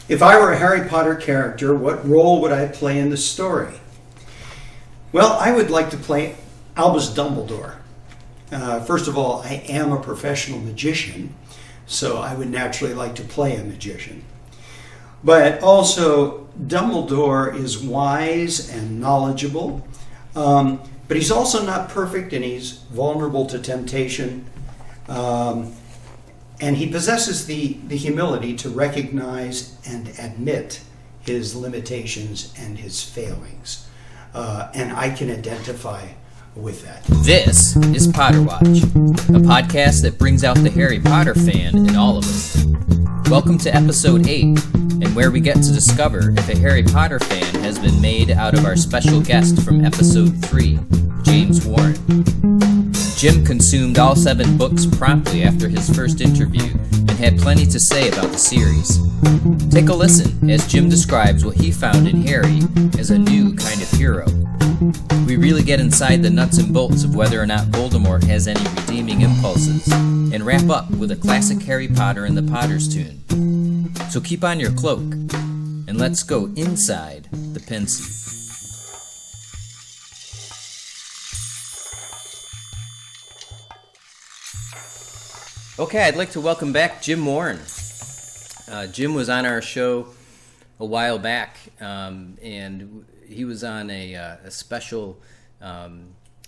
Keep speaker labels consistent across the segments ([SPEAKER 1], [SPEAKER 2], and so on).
[SPEAKER 1] If I were a Harry Potter character, what role would I play in the story? Well, I would like to play Albus Dumbledore. First of all, I am a professional magician, so I would naturally like to play a magician. But also, Dumbledore is wise and knowledgeable, but he's also not perfect, and he's vulnerable to temptation. And he possesses the humility to recognize and admit his limitations and his failings. And I can identify with that.
[SPEAKER 2] This is Potter Watch, a podcast that brings out the Harry Potter fan in all of us. Welcome to episode 8, and where we get to discover if a Harry Potter fan has been made out of our special guest from episode 3, James Warren. Jim consumed all 7 books promptly after his first interview and had plenty to say about the series. Take a listen as Jim describes what he found in Harry as a new kind of hero. We really get inside the nuts and bolts of whether or not Voldemort has any redeeming impulses, and wrap up with a classic Harry Potter and the Potter's tune. So keep on your cloak, and let's go inside the Pensieve. Okay, I'd like to welcome back Jim Warren. Jim was on our show a while back, and he was on a special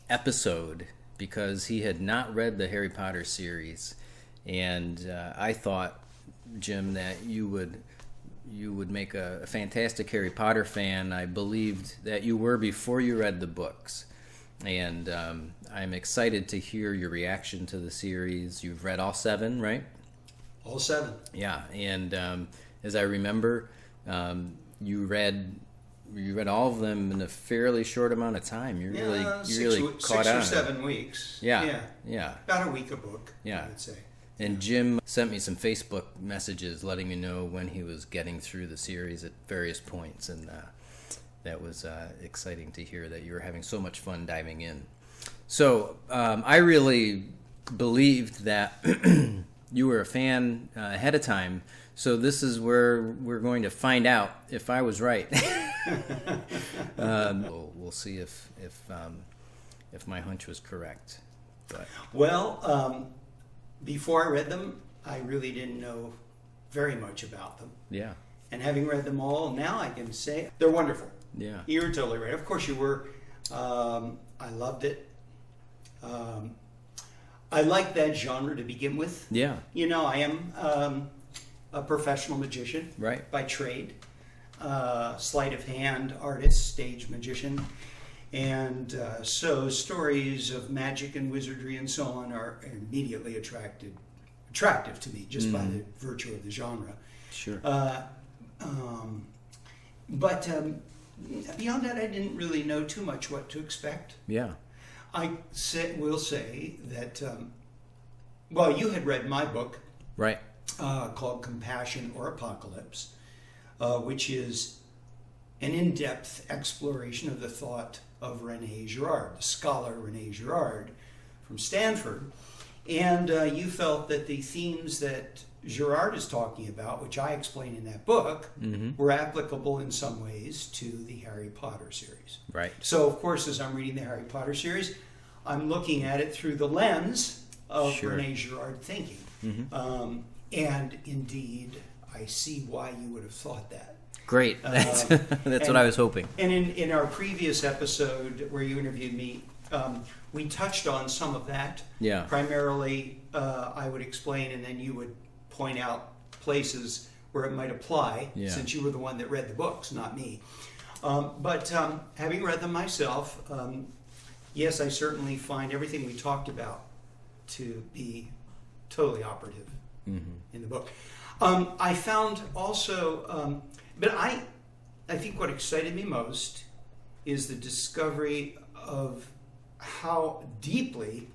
[SPEAKER 2] episode because he had not read the Harry Potter series, and I thought, Jim, that you would make a fantastic Harry Potter fan. I believed that you were before you read the books. And I'm excited to hear your reaction to the series. You've read all 7, right?
[SPEAKER 1] All 7.
[SPEAKER 2] Yeah, and as I remember, you read all of them in a fairly short amount of time. You really caught on.
[SPEAKER 1] 6 or 7 weeks.
[SPEAKER 2] Yeah.
[SPEAKER 1] About a week a book,
[SPEAKER 2] yeah.
[SPEAKER 1] I would say.
[SPEAKER 2] And Jim sent me some Facebook messages letting me know when he was getting through the series at various points, and that was exciting to hear that you were having so much fun diving in. So I really believed that you were a fan ahead of time. So this is where we're going to find out if I was right. We'll see if my hunch was correct. But
[SPEAKER 1] Well, before I read them, I really didn't know very much about them.
[SPEAKER 2] Yeah.
[SPEAKER 1] And having read them all, now I can say they're wonderful.
[SPEAKER 2] Yeah.
[SPEAKER 1] You were totally right. Of course you were. I loved it. I like that genre to begin with.
[SPEAKER 2] Yeah.
[SPEAKER 1] You know, I am a professional magician.
[SPEAKER 2] Right.
[SPEAKER 1] By trade. Sleight of hand artist, stage magician. And so stories of magic and wizardry and so on are immediately attractive to me just by the virtue of the genre.
[SPEAKER 2] Sure.
[SPEAKER 1] But beyond that, I didn't really know too much what to expect.
[SPEAKER 2] Yeah.
[SPEAKER 1] I will say that, well, you had read my book.
[SPEAKER 2] Right.
[SPEAKER 1] Called Compassion or Apocalypse, which is an in-depth exploration of the thought of René Girard, the scholar René Girard from Stanford. And you felt that the themes that Girard is talking about, which I explain in that book, were applicable in some ways to the Harry Potter series.
[SPEAKER 2] Right.
[SPEAKER 1] So, of course, as I'm reading the Harry Potter series, I'm looking at it through the lens of René Girard thinking. And indeed, I see why you would have thought that.
[SPEAKER 2] Great. That's what I was hoping.
[SPEAKER 1] And in our previous episode where you interviewed me, we touched on some of that.
[SPEAKER 2] Yeah.
[SPEAKER 1] Primarily, I would explain, and then you would point out places where it might apply, since you were the one that read the books, not me. But having read them myself, yes, I certainly find everything we talked about to be totally operative in the book. I found also, but I think what excited me most is the discovery of how deeply,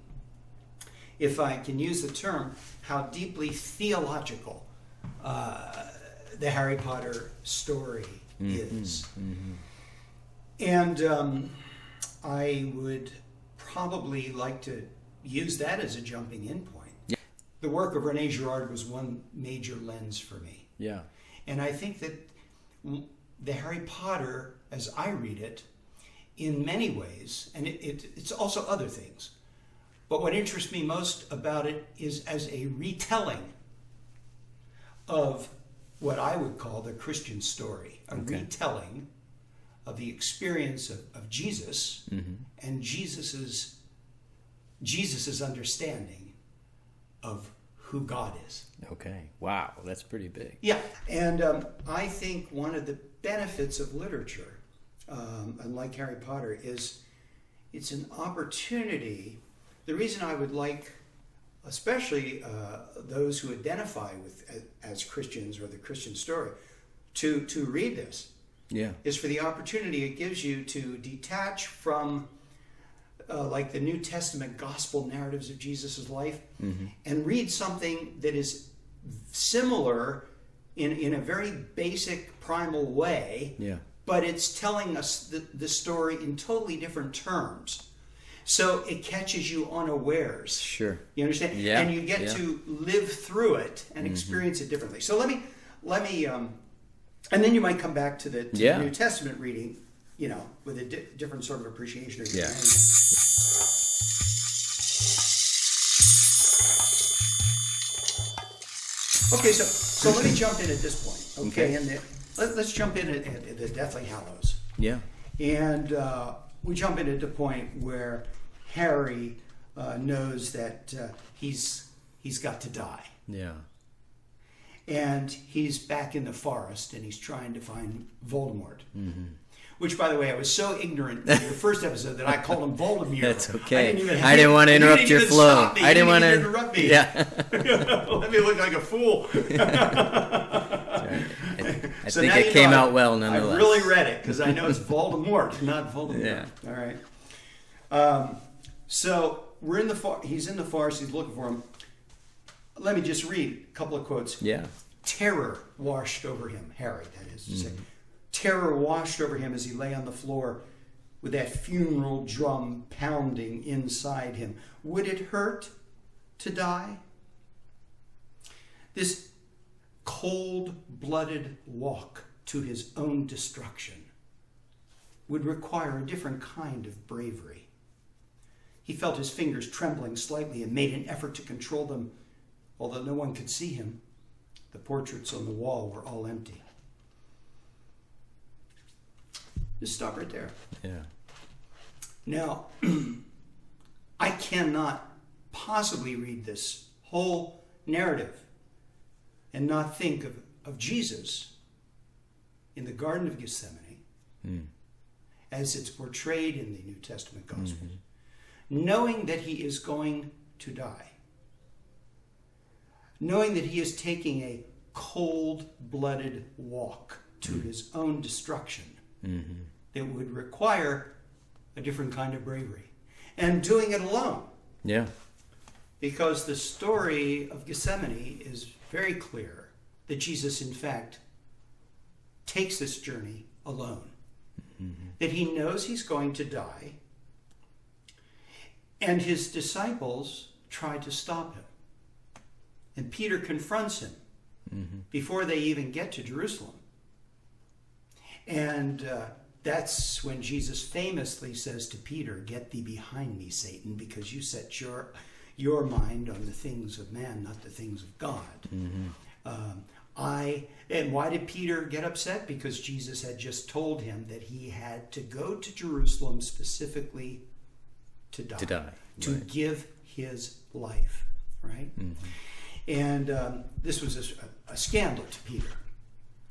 [SPEAKER 1] if I can use the term, how deeply theological the Harry Potter story is. And I would probably like to use that as a jumping in point. The work of René Girard was one major lens for me.
[SPEAKER 2] Yeah.
[SPEAKER 1] And I think that the Harry Potter, as I read it, in many ways, and it's also other things, but what interests me most about it is as a retelling of what I would call the Christian story, a retelling of the experience of Jesus and Jesus's understanding of who God is.
[SPEAKER 2] Okay. Wow, that's pretty big.
[SPEAKER 1] Yeah, and I think one of the benefits of literature, unlike Harry Potter, is it's an opportunity. The reason I would like, especially those who identify with as Christians or the Christian story, to read this, is for the opportunity it gives you to detach from like the New Testament gospel narratives of Jesus' life and read something that is similar in a very basic, primal way, but it's telling us the story in totally different terms. So it catches you unawares.
[SPEAKER 2] Sure.
[SPEAKER 1] You understand?
[SPEAKER 2] Yeah.
[SPEAKER 1] And you get to live through it and experience it differently. So let me, and then you might come back to the New Testament reading, with a different sort of appreciation.
[SPEAKER 2] Yeah.
[SPEAKER 1] Okay, so let me jump in at this point. Okay, and let's jump in at the Deathly Hallows.
[SPEAKER 2] Yeah.
[SPEAKER 1] And we jump in at the point where Harry knows that he's got to die.
[SPEAKER 2] Yeah.
[SPEAKER 1] And he's back in the forest and he's trying to find Voldemort. Which, by the way, I was so ignorant in the first episode that I called him Voldemort.
[SPEAKER 2] That's okay.
[SPEAKER 1] I
[SPEAKER 2] didn't want to interrupt your flow.
[SPEAKER 1] I didn't want to
[SPEAKER 2] interrupt me. Yeah.
[SPEAKER 1] Let me look like a fool.
[SPEAKER 2] I think it came out well nonetheless.
[SPEAKER 1] I really read it because I know it's Voldemort, not Voldemort.
[SPEAKER 2] Yeah.
[SPEAKER 1] All right. So we're in he's in the forest. He's looking for him. Let me just read a couple of quotes.
[SPEAKER 2] Yeah.
[SPEAKER 1] Terror washed over him, Harry, that is to say. Terror washed over him as he lay on the floor with that funeral drum pounding inside him. Would it hurt to die? This cold-blooded walk to his own destruction would require a different kind of bravery. He felt his fingers trembling slightly and made an effort to control them, although no one could see him. The portraits on the wall were all empty. Just stop right there.
[SPEAKER 2] Yeah.
[SPEAKER 1] Now, I cannot possibly read this whole narrative and not think of Jesus in the Garden of Gethsemane as it's portrayed in the New Testament Gospels, knowing that he is going to die, knowing that he is taking a cold-blooded walk to his own destruction that would require a different kind of bravery, and doing it alone.
[SPEAKER 2] Yeah.
[SPEAKER 1] Because the story of Gethsemane is very clear that Jesus, in fact, takes this journey alone. That he knows he's going to die, and his disciples try to stop him. And Peter confronts him before they even get to Jerusalem. And that's when Jesus famously says to Peter, "Get thee behind me, Satan, because you set your mind on the things of man, not the things of God." And why did Peter get upset? Because Jesus had just told him that he had to go to Jerusalem specifically to die. To give his life, right? And this was a scandal to Peter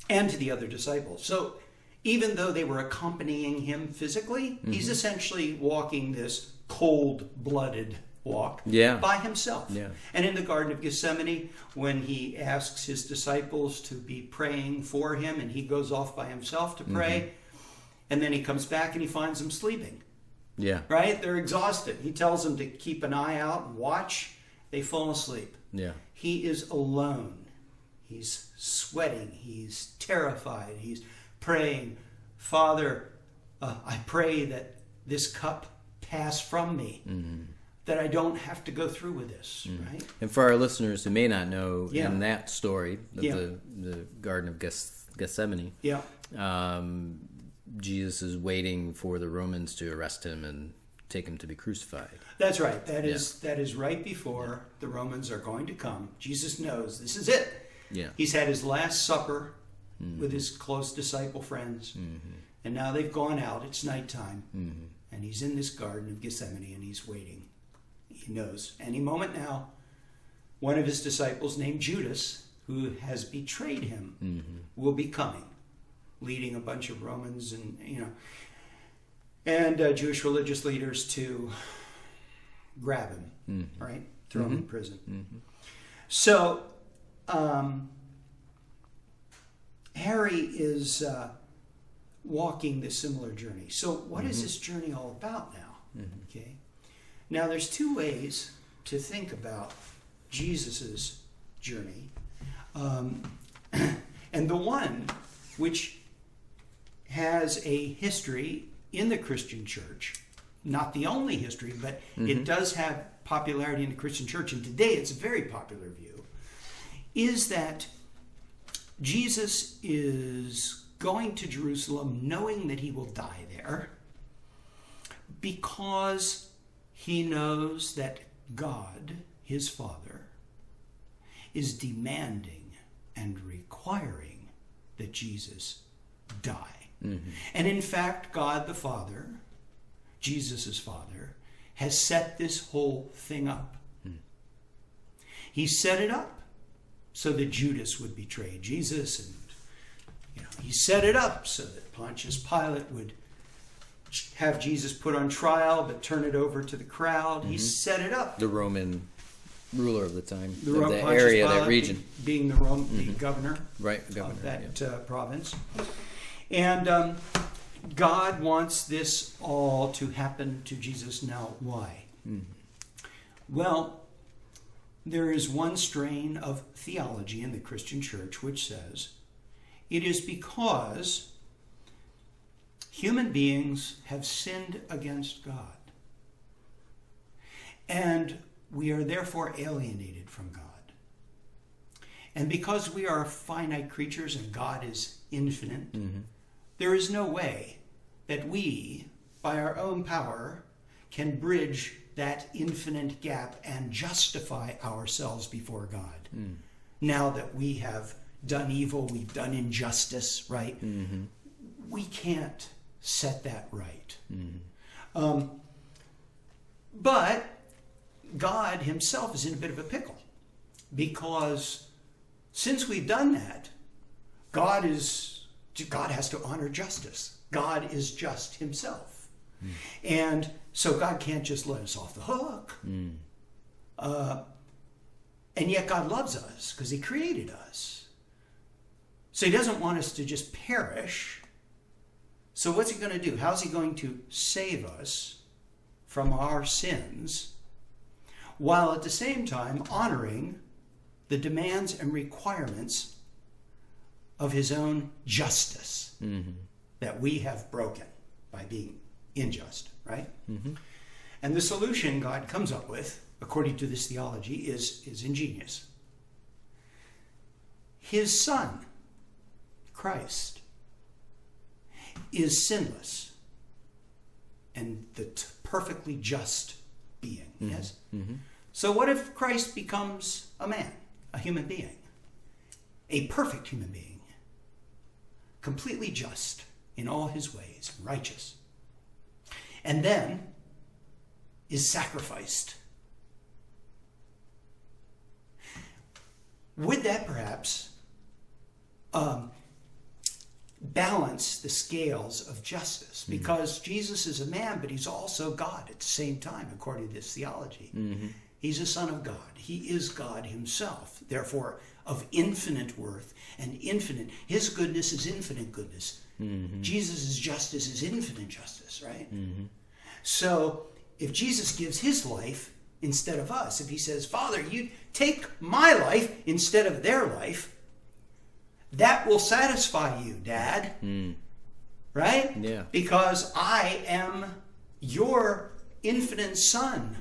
[SPEAKER 1] and to the other disciples. So even though they were accompanying him physically, he's essentially walking this cold-blooded walk by himself. Yeah. And in the Garden of Gethsemane, when he asks his disciples to be praying for him, and he goes off by himself to pray, and then he comes back and he finds them sleeping.
[SPEAKER 2] Yeah.
[SPEAKER 1] Right? They're exhausted. He tells them to keep an eye out and watch. They fall asleep.
[SPEAKER 2] Yeah.
[SPEAKER 1] He is alone. He's sweating. He's terrified. He's praying, "Father, I pray that this cup pass from me. that I don't have to go through with this, right?
[SPEAKER 2] And for our listeners who may not know,
[SPEAKER 1] Yeah.
[SPEAKER 2] in that story of
[SPEAKER 1] Yeah.
[SPEAKER 2] the Garden of Gethsemane,
[SPEAKER 1] Yeah.
[SPEAKER 2] Jesus is waiting for the Romans to arrest him and take him to be crucified.
[SPEAKER 1] That's right. That is right before the Romans are going to come. Jesus knows this is it.
[SPEAKER 2] Yeah.
[SPEAKER 1] He's had his last supper with his close disciple friends, and now they've gone out. It's nighttime, and he's in this Garden of Gethsemane, and he's waiting. He knows any moment now, one of his disciples named Judas, who has betrayed him, will be coming, leading a bunch of Romans and Jewish religious leaders to grab him, right? Throw him in prison. So Harry is walking this similar journey. So what is this journey all about now? Okay. Now there's two ways to think about Jesus's journey. And the one which has a history in the Christian church, not the only history, but it does have popularity in the Christian church, and today it's a very popular view, is that Jesus is going to Jerusalem knowing that he will die there because he knows that God, his Father, is demanding and requiring that Jesus die. And in fact, God the Father, Jesus' Father, has set this whole thing up. He set it up so that Judas would betray Jesus, and he set it up so that Pontius Pilate would have Jesus put on trial but turn it over to the crowd. He set it up.
[SPEAKER 2] The Roman ruler of the time,
[SPEAKER 1] The
[SPEAKER 2] of that area, that region.
[SPEAKER 1] Being the governor,
[SPEAKER 2] Right, governor
[SPEAKER 1] of that province. And God wants this all to happen to Jesus. Now, why? Well, there is one strain of theology in the Christian church which says it is because human beings have sinned against God, and we are therefore alienated from God. And because we are finite creatures and God is infinite, there is no way that we, by our own power, can bridge that infinite gap and justify ourselves before God. Now that we have done evil, we've done injustice, right? We can't set that right. But God himself is in a bit of a pickle, because since we've done that, God has to honor justice. God is just himself. And so God can't just let us off the hook. And yet God loves us because he created us. So he doesn't want us to just perish. So what's he going to do? How's he going to save us from our sins while at the same time honoring the demands and requirements of his own justice that we have broken by being unjust, right? And the solution God comes up with, according to this theology, is ingenious. His Son, Christ, is sinless and the perfectly just being. Yes? So what if Christ becomes a man, a human being, a perfect human being, completely just in all his ways, righteous, and then is sacrificed? Would that perhaps balance the scales of justice? Because Jesus is a man, but he's also God at the same time, according to this theology. He's a son of God. He is God himself, therefore of infinite worth and infinite. His goodness is infinite goodness. Jesus' justice is infinite justice, right? So if Jesus gives his life instead of us, if he says, Father, you take my life instead of their life, that will satisfy you, Dad. Right?
[SPEAKER 2] Yeah.
[SPEAKER 1] Because I am your infinite son.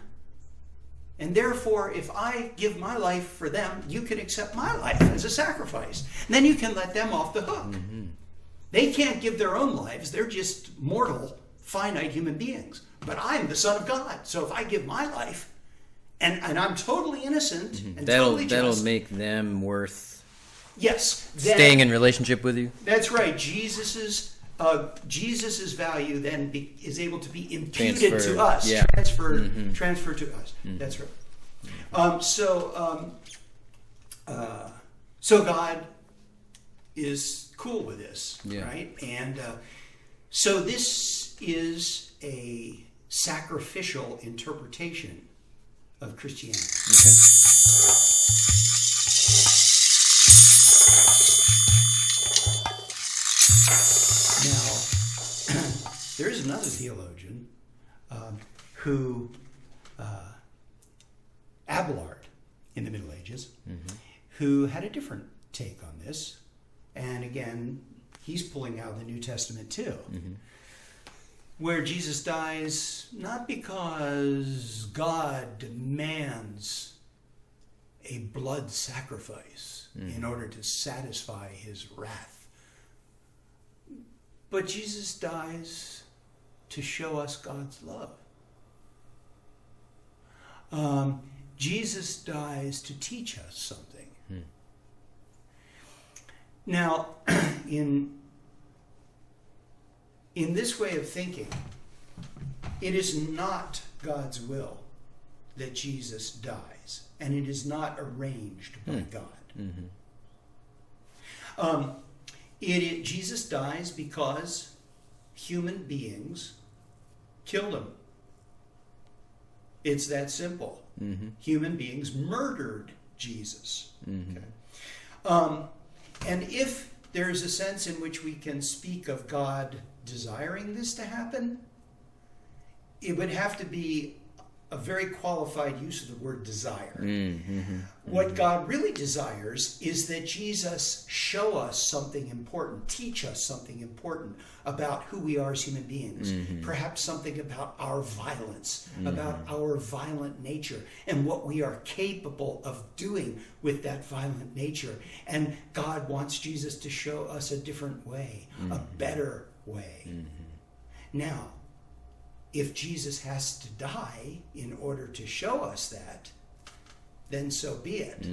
[SPEAKER 1] And therefore, if I give my life for them, you can accept my life as a sacrifice. And then you can let them off the hook. Mm-hmm. They can't give their own lives. They're just mortal, finite human beings. But I'm the Son of God. So if I give my life, and I'm totally innocent,
[SPEAKER 2] mm-hmm.
[SPEAKER 1] and
[SPEAKER 2] that'll
[SPEAKER 1] totally just,
[SPEAKER 2] that'll make them worth
[SPEAKER 1] staying
[SPEAKER 2] in relationship with you.
[SPEAKER 1] That's right. Jesus's value then is able to be imputed to us, transferred to us. Mm-hmm. That's right. So God is cool with this, right? And so this is a sacrificial interpretation of Christianity.
[SPEAKER 2] Okay.
[SPEAKER 1] Now, there is another theologian who, Abelard, in the Middle Ages, who had a different take on this. And again, he's pulling out the New Testament too, where Jesus dies not because God demands a blood sacrifice in order to satisfy his wrath, but Jesus dies to show us God's love. Jesus dies to teach us something. Now, in this way of thinking, it is not God's will that Jesus dies, and it is not arranged by God. Jesus dies because human beings killed him. It's that simple. Human beings murdered Jesus. Okay? And if there is a sense in which we can speak of God desiring this to happen, it would have to be a very qualified use of the word desire. What God really desires is that Jesus show us something important, teach us something important about who we are as human beings, perhaps something about our violence, about our violent nature, and what we are capable of doing with that violent nature. And God wants Jesus to show us a different way, a better way. Now, if Jesus has to die in order to show us that, then so be it.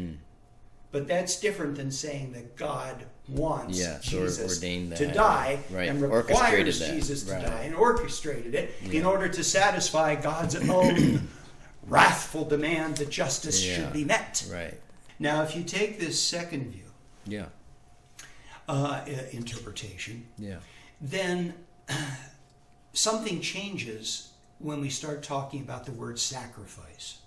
[SPEAKER 1] But that's different than saying that God wants Jesus to die and requires Jesus to die and orchestrated it in order to satisfy God's own wrathful demand that justice should be met.
[SPEAKER 2] Right.
[SPEAKER 1] Now, if you take this second view, interpretation, then something changes when we start talking about the word sacrifice.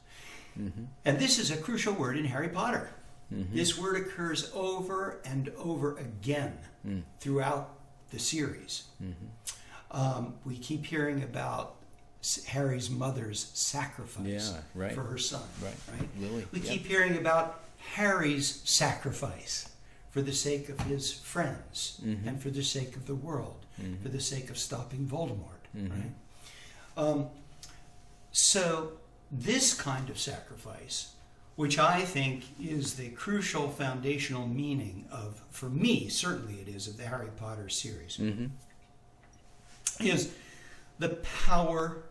[SPEAKER 1] And this is a crucial word in Harry Potter. This word occurs over and over again throughout the series. We keep hearing about Harry's mother's sacrifice for her son. Right?
[SPEAKER 2] Lily.
[SPEAKER 1] We keep hearing about Harry's sacrifice for the sake of his friends and for the sake of the world, for the sake of stopping Voldemort. Right? So this kind of sacrifice, which I think is the crucial foundational meaning of, for me, certainly it is, of the Harry Potter series, is the power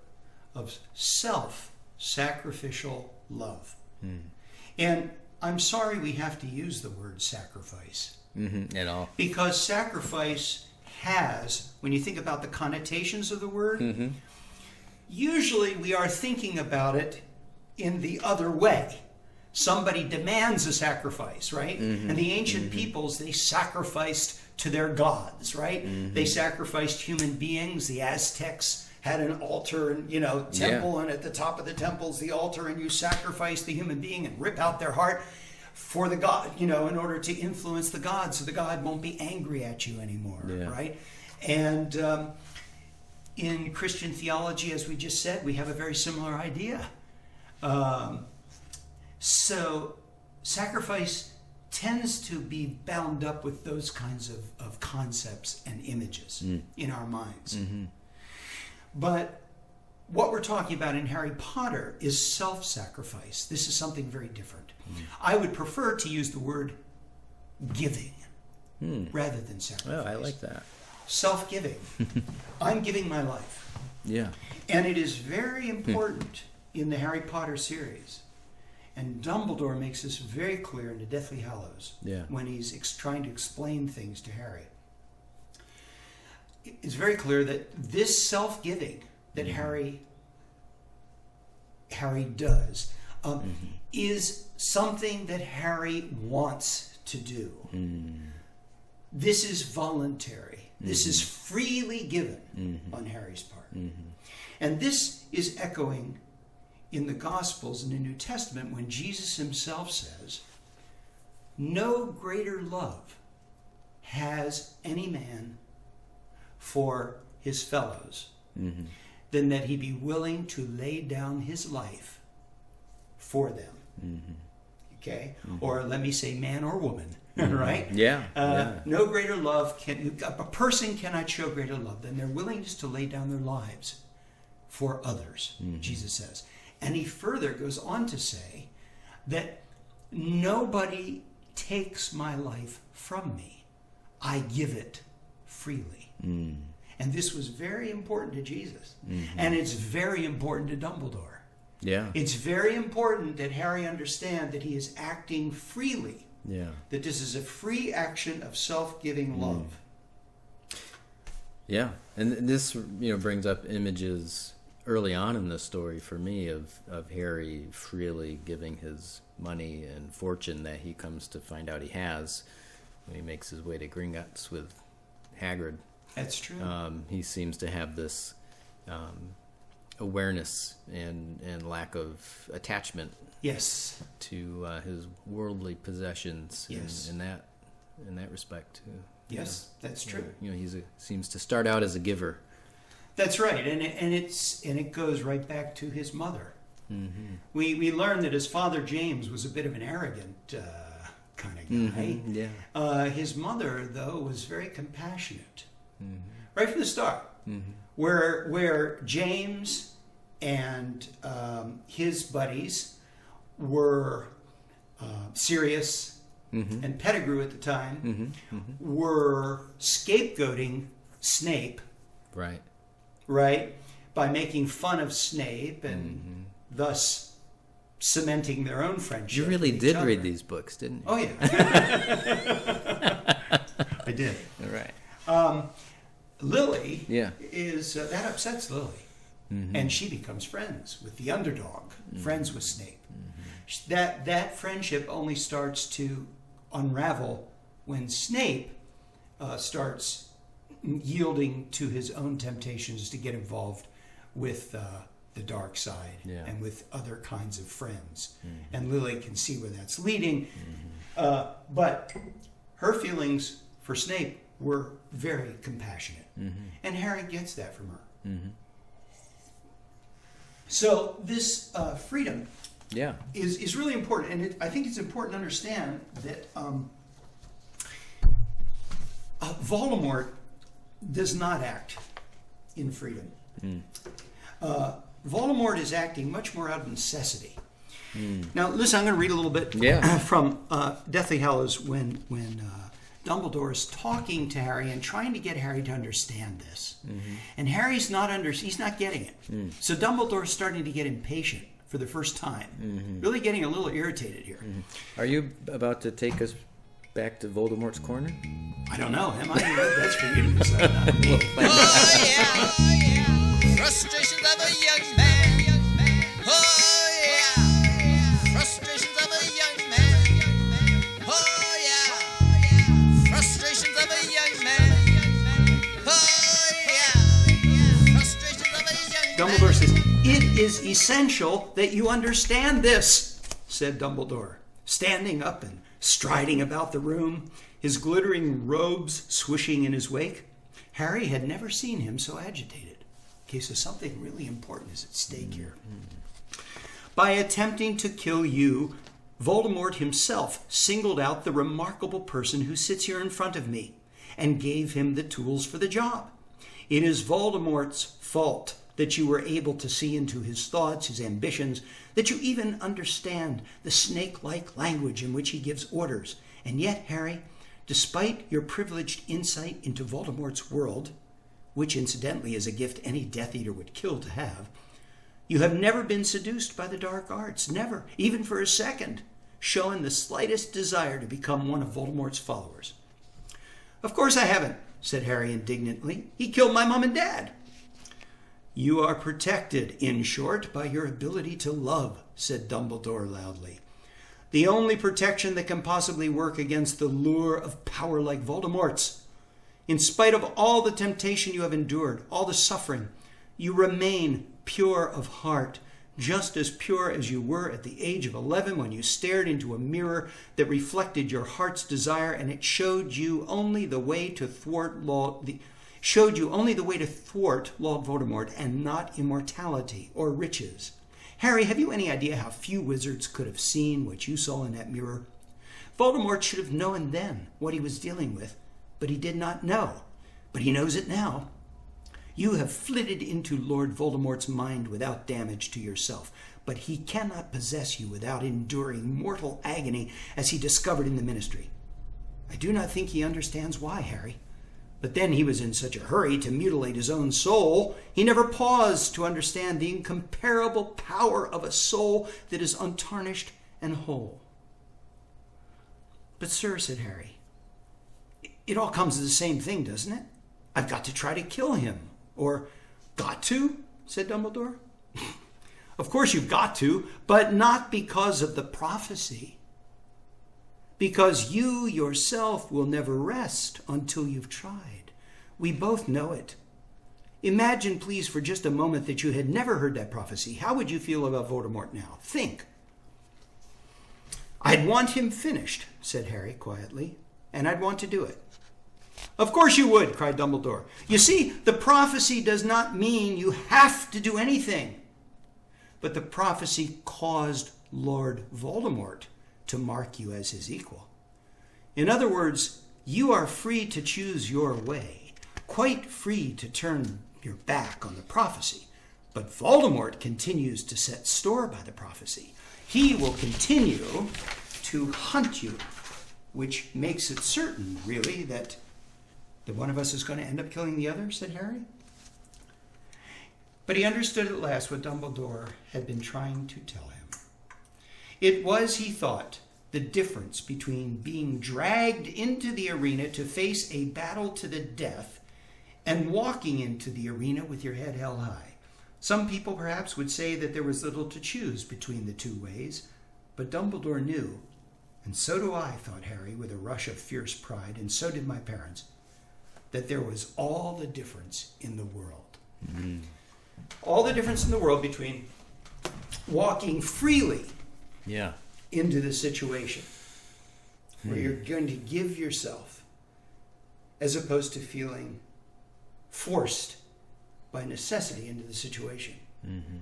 [SPEAKER 1] of self-sacrificial love. And I'm sorry we have to use the word sacrifice.
[SPEAKER 2] At all.
[SPEAKER 1] Because sacrifice has, when you think about the connotations of the word, usually we are thinking about it in the other way. Somebody demands a sacrifice, right? And the ancient peoples, they sacrificed to their gods, right? They sacrificed human beings. The Aztecs had an altar and, temple, and at the top of the temple is the altar, and you sacrifice the human being and rip out their heart for the god, in order to influence the god, so the god won't be angry at you anymore, right? And in Christian theology, as we just said, we have a very similar idea. So sacrifice tends to be bound up with those kinds of concepts and images in our minds. But what we're talking about in Harry Potter is self-sacrifice. This is something very different. I would prefer to use the word giving rather than sacrifice.
[SPEAKER 2] Oh, I like that.
[SPEAKER 1] Self-giving. I'm giving my life.
[SPEAKER 2] Yeah.
[SPEAKER 1] And it is very important in the Harry Potter series. And Dumbledore makes this very clear in the Deathly Hallows when he's trying to explain things to Harry. It's very clear that this self-giving that Harry does is something that Harry wants to do. This is voluntary. This is freely given on Harry's part. And this is echoing in the Gospels in the New Testament when Jesus himself says, "No greater love has any man for his fellows than that he be willing to lay down his life for them." Okay? Or let me say man or woman, right?
[SPEAKER 2] Yeah.
[SPEAKER 1] No greater love a person cannot show greater love than their willingness to lay down their lives for others, Jesus says. And he further goes on to say that nobody takes my life from me. I give it freely. And this was very important to Jesus. And it's very important to Dumbledore.
[SPEAKER 2] Yeah.
[SPEAKER 1] It's very important that Harry understand that he is acting freely.
[SPEAKER 2] Yeah.
[SPEAKER 1] That this is a free action of self-giving love.
[SPEAKER 2] Yeah. And this, brings up images early on in the story for me of Harry freely giving his money and fortune that he comes to find out he has when he makes his way to Gringotts with Hagrid.
[SPEAKER 1] That's true.
[SPEAKER 2] He seems to have this awareness and lack of attachment to his worldly possessions in that respect too.
[SPEAKER 1] Yes, that's true.
[SPEAKER 2] He seems to start out as a giver.
[SPEAKER 1] That's right, and it goes right back to his mother. We learn that his father James was a bit of an arrogant kind of guy. His mother, though, was very compassionate, right from the start. Where James and his buddies were Sirius and Pettigrew at the time were scapegoating Snape. Right, by making fun of Snape and thus cementing their own friendship.
[SPEAKER 2] You really did read these books, didn't you?
[SPEAKER 1] Oh, yeah. I did.
[SPEAKER 2] All right.
[SPEAKER 1] Lily is, that upsets Lily. And she becomes friends with the underdog, friends with Snape. That friendship only starts to unravel when Snape starts yielding to his own temptations to get involved with the dark side and with other kinds of friends. And Lily can see where that's leading. But her feelings for Snape were very compassionate. And Harry gets that from her. So this freedom is really important. And I think it's important to understand that Voldemort does not act in freedom. Voldemort is acting much more out of necessity. Now, listen, I'm going to read a little bit from Deathly Hallows when Dumbledore is talking to Harry and trying to get Harry to understand this. And Harry's he's not getting it. So Dumbledore is starting to get impatient for the first time. Really getting a little irritated here.
[SPEAKER 2] Are you about to take us back to Voldemort's corner?
[SPEAKER 1] I don't know. Am I? That's for you to decide. Not me.
[SPEAKER 3] Frustrations of a young man. Oh yeah. Frustrations of a young man. Oh yeah. Frustrations of a young man. Oh yeah. Frustrations of a young man.
[SPEAKER 1] Dumbledore says, "It is essential that you understand this," said Dumbledore, standing up and striding about the room, his glittering robes swishing in his wake. Harry had never seen him so agitated. Okay, so something really important is at stake here. By attempting to kill you, Voldemort himself singled out the remarkable person who sits here in front of me and gave him the tools for the job. It is Voldemort's fault that you were able to see into his thoughts, his ambitions, that you even understand the snake-like language in which he gives orders. And yet, Harry, despite your privileged insight into Voldemort's world, which incidentally is a gift any Death Eater would kill to have, you have never been seduced by the dark arts, never, even for a second, shown the slightest desire to become one of Voldemort's followers. Of course I haven't, said Harry indignantly. He killed my mom and dad. You are protected, in short, by your ability to love, said Dumbledore loudly. The only protection that can possibly work against the lure of power like Voldemort's. In spite of all the temptation you have endured, all the suffering, you remain pure of heart, just as pure as you were at the age of 11 when you stared into a mirror that reflected your heart's desire, and it showed you only the way to thwart Lord Voldemort and not immortality or riches. Harry, have you any idea how few wizards could have seen what you saw in that mirror? Voldemort should have known then what he was dealing with, but he did not know. But he knows it now. You have flitted into Lord Voldemort's mind without damage to yourself, but he cannot possess you without enduring mortal agony, as he discovered in the Ministry. I do not think he understands why, Harry. But then he was in such a hurry to mutilate his own soul, he never paused to understand the incomparable power of a soul that is untarnished and whole. But sir, said Harry, it all comes to the same thing, doesn't it? I've got to try to kill him. Or, got to? Said Dumbledore. Of course you've got to, but not because of the prophecy. Because you yourself will never rest until you've tried. We both know it. Imagine, please, for just a moment that you had never heard that prophecy. How would you feel about Voldemort now? Think. I'd want him finished, said Harry quietly, and I'd want to do it. Of course you would, cried Dumbledore. You see, the prophecy does not mean you have to do anything. But the prophecy caused Lord Voldemort to mark you as his equal. In other words, you are free to choose your way, quite free to turn your back on the prophecy. But Voldemort continues to set store by the prophecy. He will continue to hunt you, which makes it certain, really, that one of us is going to end up killing the other, said Harry. But he understood at last what Dumbledore had been trying to tell him. It was, he thought, the difference between being dragged into the arena to face a battle to the death and walking into the arena with your head held high. Some people perhaps would say that there was little to choose between the two ways, but Dumbledore knew, and so do I, thought Harry with a rush of fierce pride, and so did my parents, that there was all the difference in the world. Mm-hmm. All the difference in the world between walking freely into the situation where you're going to give yourself as opposed to feeling forced by necessity into the situation. Mm-hmm.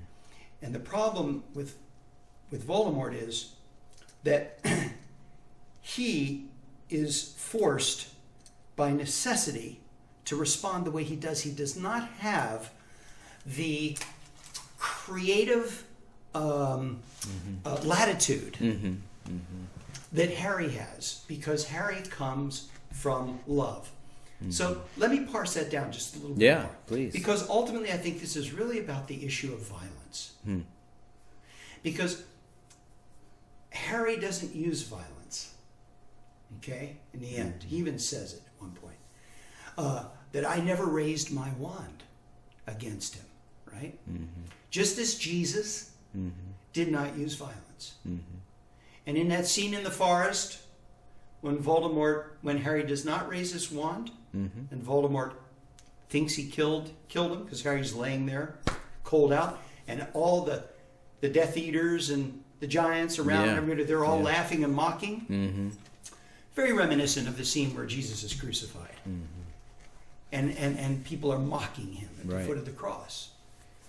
[SPEAKER 1] And the problem with Voldemort is that he is forced by necessity to respond the way he does. He does not have the creative latitude that Harry has, because Harry comes from love. Mm-hmm. So let me parse that down just a little bit more.
[SPEAKER 2] Please.
[SPEAKER 1] Because ultimately I think this is really about the issue of violence. Because Harry doesn't use violence, okay, in the end. He even says it at one point, that I never raised my wand against him, right? Just as Jesus did not use violence. And in that scene in the forest, when Harry does not raise his wand, and Voldemort thinks he killed him because Harry's laying there, cold out, and all the Death Eaters and the giants around him, they're all laughing and mocking. Very reminiscent of the scene where Jesus is crucified. And people are mocking him at the foot of the cross.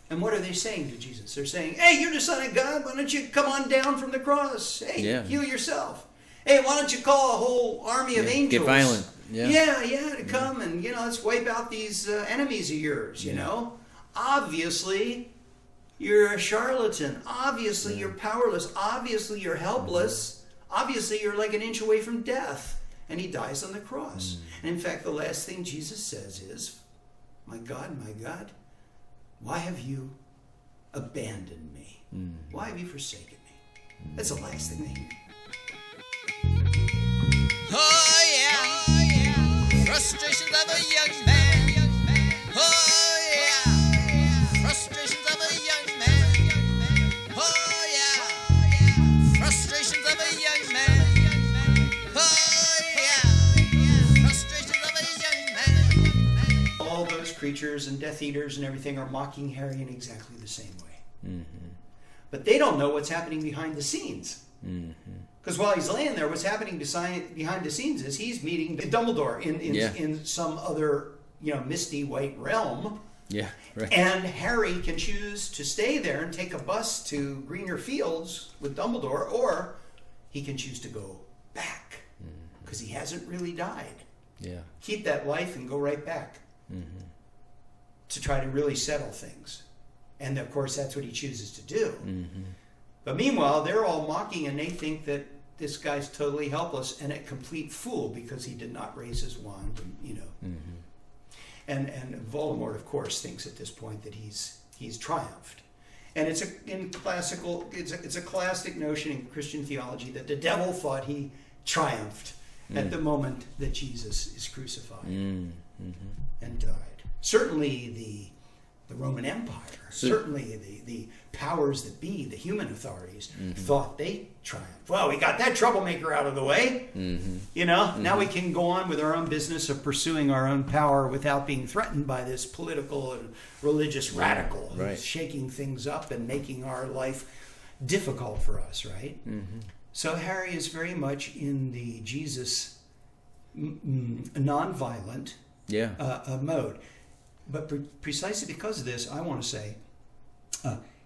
[SPEAKER 1] And what are they saying to Jesus? They're saying, hey, you're the Son of God. Why don't you come on down from the cross? Hey, heal yourself. Hey, why don't you call a whole army of angels?
[SPEAKER 2] Get violent.
[SPEAKER 1] To come and, let's wipe out these enemies of yours, you know. obviously you're a charlatan. Obviously you're powerless. Obviously you're helpless. Obviously you're like an inch away from death. And he dies on the cross. And in fact, the last thing Jesus says is, my God, why have you abandoned me? Why have you forsaken me? That's the last thing they hear.
[SPEAKER 3] Oh yeah, frustrations of a young man. Oh yeah, frustrations of a young man. Oh yeah, frustrations of a young man. Oh yeah, frustrations of a young man.
[SPEAKER 1] All those creatures and Death Eaters and everything are mocking Harry in exactly the same way. But they don't know what's happening behind the scenes. Because while he's laying there, what's happening behind the scenes is he's meeting Dumbledore in some other, misty white realm.
[SPEAKER 2] Yeah, right.
[SPEAKER 1] And Harry can choose to stay there and take a bus to greener fields with Dumbledore, or he can choose to go back because he hasn't really died.
[SPEAKER 2] Yeah.
[SPEAKER 1] Keep that life and go right back to try to really settle things. And of course, that's what he chooses to do. But meanwhile, they're all mocking, and they think that this guy's totally helpless and a complete fool because he did not raise his wand, and Voldemort, of course, thinks at this point that he's triumphed. And it's a classic notion in Christian theology that the devil thought he triumphed at the moment that Jesus is crucified and died. Certainly the Roman Empire, certainly the powers that be, the human authorities, thought they triumphed. Well, we got that troublemaker out of the way. Now we can go on with our own business of pursuing our own power without being threatened by this political and religious radical who's shaking things up and making our life difficult for us, right? So Harry is very much in the Jesus nonviolent mode. But precisely because of this, I want to say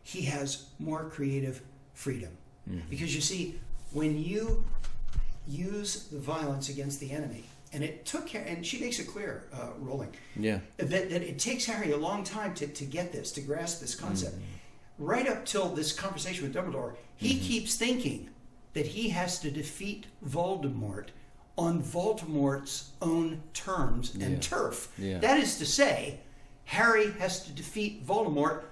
[SPEAKER 1] he has more creative freedom. Because you see, when you use the violence against the enemy, and it took Harry, and she makes it clear, Rowling, that it takes Harry a long time to get this, to grasp this concept. Right up till this conversation with Dumbledore, he keeps thinking that he has to defeat Voldemort on Voldemort's own terms and turf. That is to say, Harry has to defeat Voldemort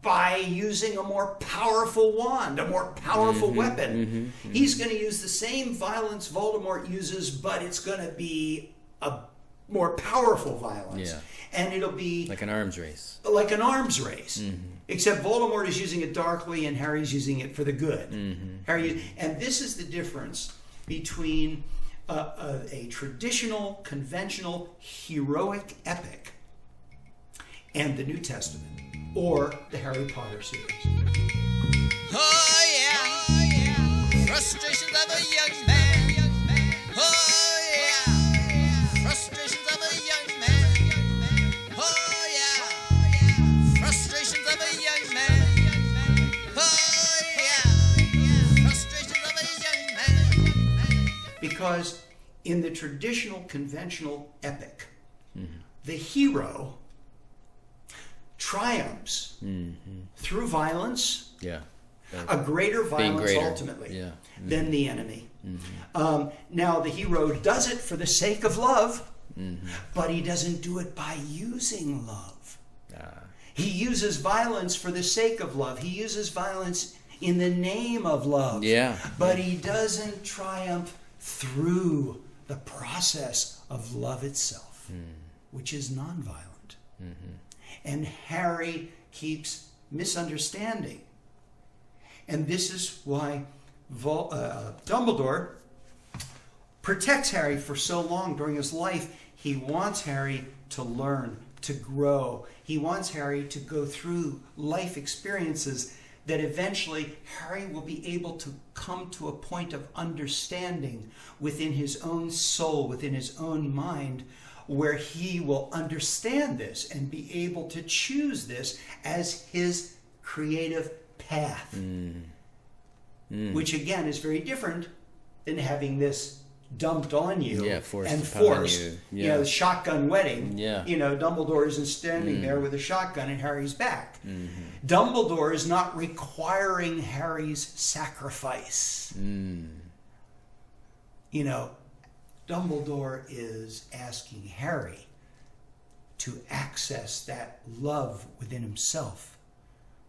[SPEAKER 1] by using a more powerful wand, a more powerful weapon. He's going to use the same violence Voldemort uses, but it's going to be a more powerful violence. And it'll be
[SPEAKER 2] like an arms race.
[SPEAKER 1] Except Voldemort is using it darkly and Harry's using it for the good. And this is the difference between a traditional, conventional, heroic epic and the New Testament, or the Harry Potter series.
[SPEAKER 3] Oh yeah, frustrations of a young man. Oh yeah, frustrations of a young man. Oh yeah, frustrations of a young man. Oh yeah, frustrations of a young man.
[SPEAKER 1] Because in the traditional, conventional epic, the hero triumphs through violence, a greater violence ultimately than the enemy. Now the hero does it for the sake of love, but he doesn't do it by using love. He uses violence for the sake of love. He uses violence in the name of love, but he doesn't triumph through the process of love itself, which is nonviolent. And Harry keeps misunderstanding. And this is why Dumbledore protects Harry for so long during his life. He wants Harry to learn, to grow. He wants Harry to go through life experiences that eventually Harry will be able to come to a point of understanding within his own soul, within his own mind, where he will understand this and be able to choose this as his creative path. Which again is very different than having this dumped on you
[SPEAKER 2] forced
[SPEAKER 1] and
[SPEAKER 2] upon
[SPEAKER 1] forced.
[SPEAKER 2] you.
[SPEAKER 1] You
[SPEAKER 2] Yeah.
[SPEAKER 1] know, the shotgun wedding.
[SPEAKER 2] Yeah.
[SPEAKER 1] You know, Dumbledore isn't standing there with a shotgun in Harry's back.
[SPEAKER 2] Mm-hmm.
[SPEAKER 1] Dumbledore is not requiring Harry's sacrifice. You know, Dumbledore is asking Harry to access that love within himself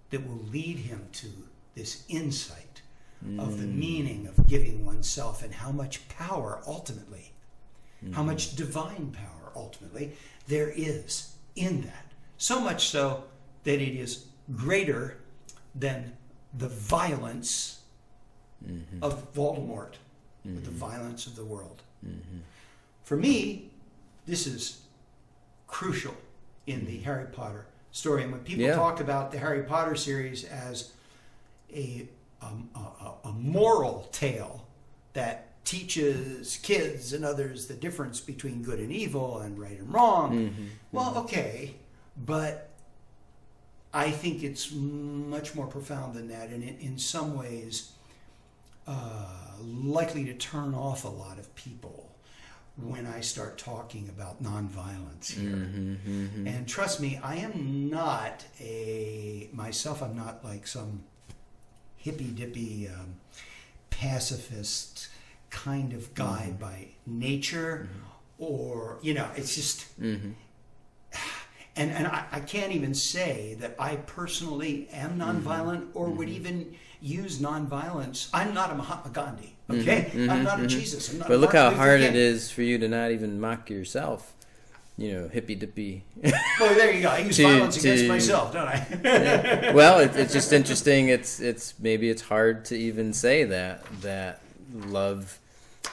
[SPEAKER 1] that will lead him to this insight of the meaning of giving oneself and how much power ultimately, how much divine power ultimately there is in that. So much so that it is greater than the violence of Voldemort, with the violence of the world. For me, this is crucial in the Harry Potter story. And when people talk about the Harry Potter series as a moral tale that teaches kids and others the difference between good and evil and right and wrong, well, okay, but I think it's much more profound than that, and in some ways likely to turn off a lot of people when I start talking about nonviolence here. And trust me, I am not I'm not like some hippy-dippy pacifist kind of guy by nature, or, you know, it's just... And I can't even say that I personally am nonviolent or would even use nonviolence. I'm not a Mahatma Gandhi, okay? I'm not a Jesus. I'm not
[SPEAKER 2] But look
[SPEAKER 1] Martin
[SPEAKER 2] how
[SPEAKER 1] Luther
[SPEAKER 2] hard
[SPEAKER 1] King.
[SPEAKER 2] it is for you to not even mock yourself. You know, hippy-dippy.
[SPEAKER 1] Well, there you go. I use violence against myself, don't I?
[SPEAKER 2] Yeah. Well, it's just interesting. It's maybe it's hard to even say that love,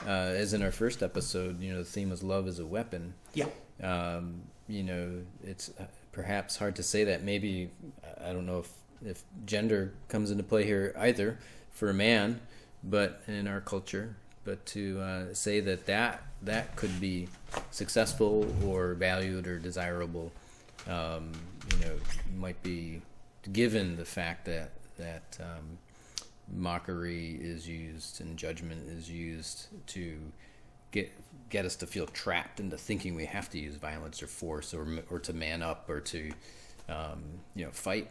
[SPEAKER 2] as in our first episode, you know, the theme was love as a weapon.
[SPEAKER 1] Yeah.
[SPEAKER 2] You know, it's perhaps hard to say that. Maybe, I don't know if gender comes into play here either for a man, but in our culture, but to say that could be successful or valued or desirable, you know, might be given the fact that mockery is used and judgment is used to get us to feel trapped into thinking we have to use violence or force or to man up or to you know, fight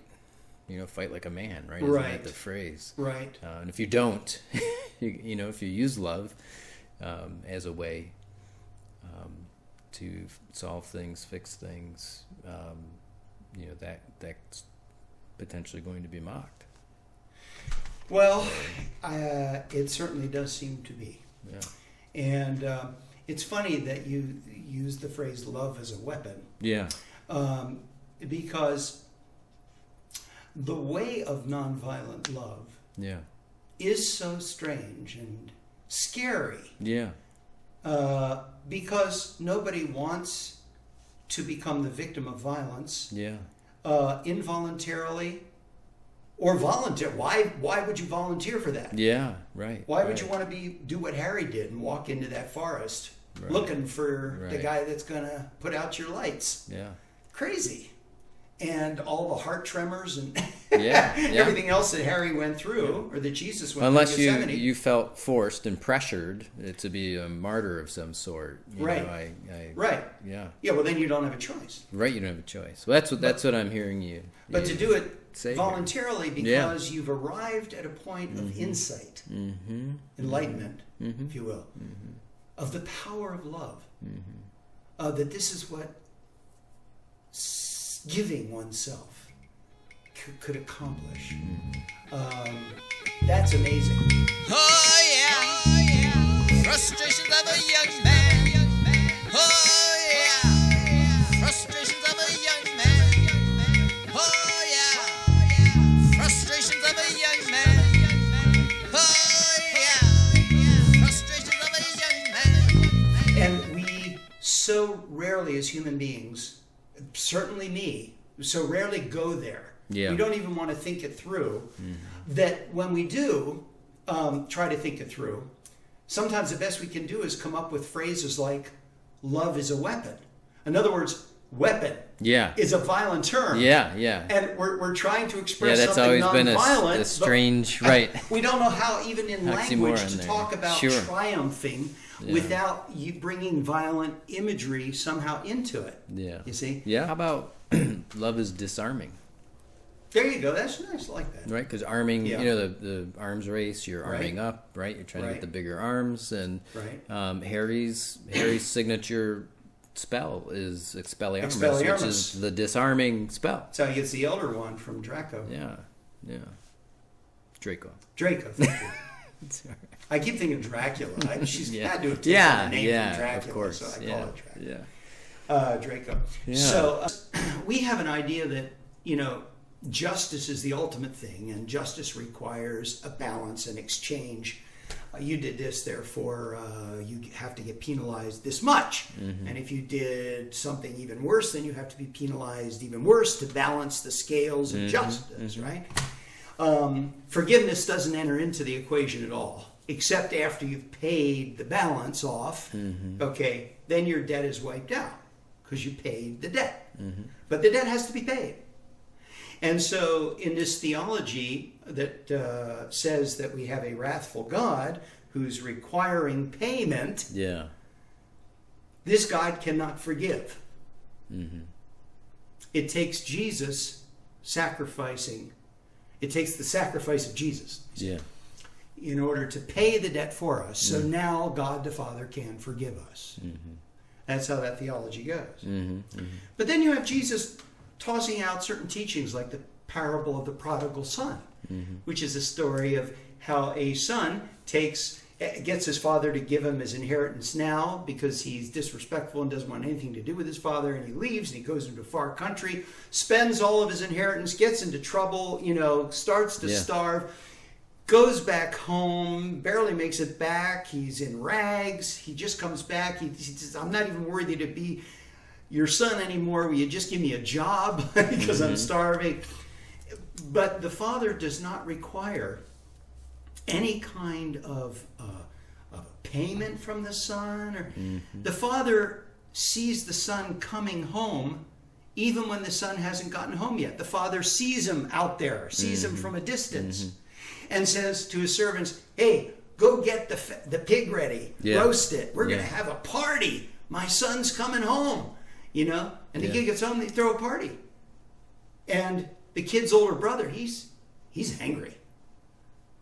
[SPEAKER 2] like a man, right? Isn't that the phrase?
[SPEAKER 1] Right.
[SPEAKER 2] And if you don't, you know, if you use love as a way to solve things, fix things, you know, that's potentially going to be mocked.
[SPEAKER 1] Well, it certainly does seem to be.
[SPEAKER 2] Yeah.
[SPEAKER 1] And it's funny that you use the phrase love as a weapon.
[SPEAKER 2] Yeah.
[SPEAKER 1] Because the way of nonviolent love
[SPEAKER 2] Yeah.
[SPEAKER 1] is so strange and scary.
[SPEAKER 2] Yeah.
[SPEAKER 1] Because nobody wants to become the victim of violence
[SPEAKER 2] Yeah.
[SPEAKER 1] involuntarily or volunteer. Why would you volunteer for that?
[SPEAKER 2] Yeah. Right.
[SPEAKER 1] Why would you want to do what Harry did and walk into that forest looking for the guy that's going to put out your lights?
[SPEAKER 2] Yeah.
[SPEAKER 1] Crazy. And all the heart tremors and
[SPEAKER 2] Yeah.
[SPEAKER 1] everything else that Harry went through, or that Jesus went
[SPEAKER 2] Unless
[SPEAKER 1] through in Gethsemane.
[SPEAKER 2] you felt forced and pressured to be a martyr of some sort. You
[SPEAKER 1] Right.
[SPEAKER 2] know,
[SPEAKER 1] Right.
[SPEAKER 2] Yeah.
[SPEAKER 1] Yeah, well then you don't have a choice.
[SPEAKER 2] Right, you don't have a choice. Well, that's what I'm hearing you.
[SPEAKER 1] But to do it
[SPEAKER 2] say
[SPEAKER 1] voluntarily because you've arrived at a point of insight, enlightenment, if you will, of the power of love. That this is what giving oneself could accomplish. That's amazing.
[SPEAKER 3] Oh yeah, frustrations of a young man. Oh yeah, frustrations of a young man. Oh yeah, frustrations of a young man. Oh yeah, frustrations of a young man.
[SPEAKER 1] And we so rarely as human beings, certainly me, so rarely go there.
[SPEAKER 2] Yeah.
[SPEAKER 1] We don't even want to think it through. That when we do try to think it through, sometimes the best we can do is come up with phrases like, love is a weapon. In other words, weapon is a violent term.
[SPEAKER 2] Yeah, yeah.
[SPEAKER 1] And we're trying to express
[SPEAKER 2] that's
[SPEAKER 1] something
[SPEAKER 2] always been
[SPEAKER 1] nonviolent.
[SPEAKER 2] a strange, right.
[SPEAKER 1] We don't know how, even in language, to
[SPEAKER 2] there.
[SPEAKER 1] talk about
[SPEAKER 2] Sure.
[SPEAKER 1] triumphing without you bringing violent imagery somehow into it.
[SPEAKER 2] Yeah.
[SPEAKER 1] You see?
[SPEAKER 2] Yeah. How about love is disarming?
[SPEAKER 1] There you go. That's nice. I like that.
[SPEAKER 2] Right, because arming, the arms race, you're arming up, right? You're trying to get the bigger arms, and Harry's signature spell is Expelliarmus, which is the disarming spell.
[SPEAKER 1] That's how he gets the Elder Wand from Draco.
[SPEAKER 2] Yeah. Draco.
[SPEAKER 1] Thank you. I keep thinking Dracula. She's had to have taken the name from Dracula,
[SPEAKER 2] of course.
[SPEAKER 1] so I call it Dracula.
[SPEAKER 2] Yeah.
[SPEAKER 1] Draco.
[SPEAKER 2] Yeah.
[SPEAKER 1] So we have an idea that, justice is the ultimate thing, and justice requires a balance and exchange. You did this, therefore you have to get penalized this much. Mm-hmm. And if you did something even worse, then you have to be penalized even worse to balance the scales of justice, right? Forgiveness doesn't enter into the equation at all, except after you've paid the balance off. Mm-hmm. Okay, then your debt is wiped out because you paid the debt. Mm-hmm. But the debt has to be paid. And so in this theology that says that we have a wrathful God who's requiring payment, this God cannot forgive. Mm-hmm. It takes Jesus sacrificing. It takes the sacrifice of Jesus in order to pay the debt for us. So now God the Father can forgive us. Mm-hmm. That's how that theology goes. Mm-hmm. Mm-hmm. But then you have Jesus tossing out certain teachings like the parable of the prodigal son, which is a story of how a son gets his father to give him his inheritance now because he's disrespectful and doesn't want anything to do with his father, and he leaves and he goes into a far country, spends all of his inheritance, gets into trouble, starts to starve, goes back home, barely makes it back, he's in rags, he just comes back, he says, I'm not even worthy to be your son anymore, will you just give me a job because I'm starving? But the father does not require any kind of payment from the son. Or the father sees the son coming home even when the son hasn't gotten home yet. The father sees him out there, sees him from a distance, and says to his servants, hey, go get the pig ready, roast it, we're going to have a party, my son's coming home. And the kid gets home, they throw a party. And the kid's older brother, he's angry.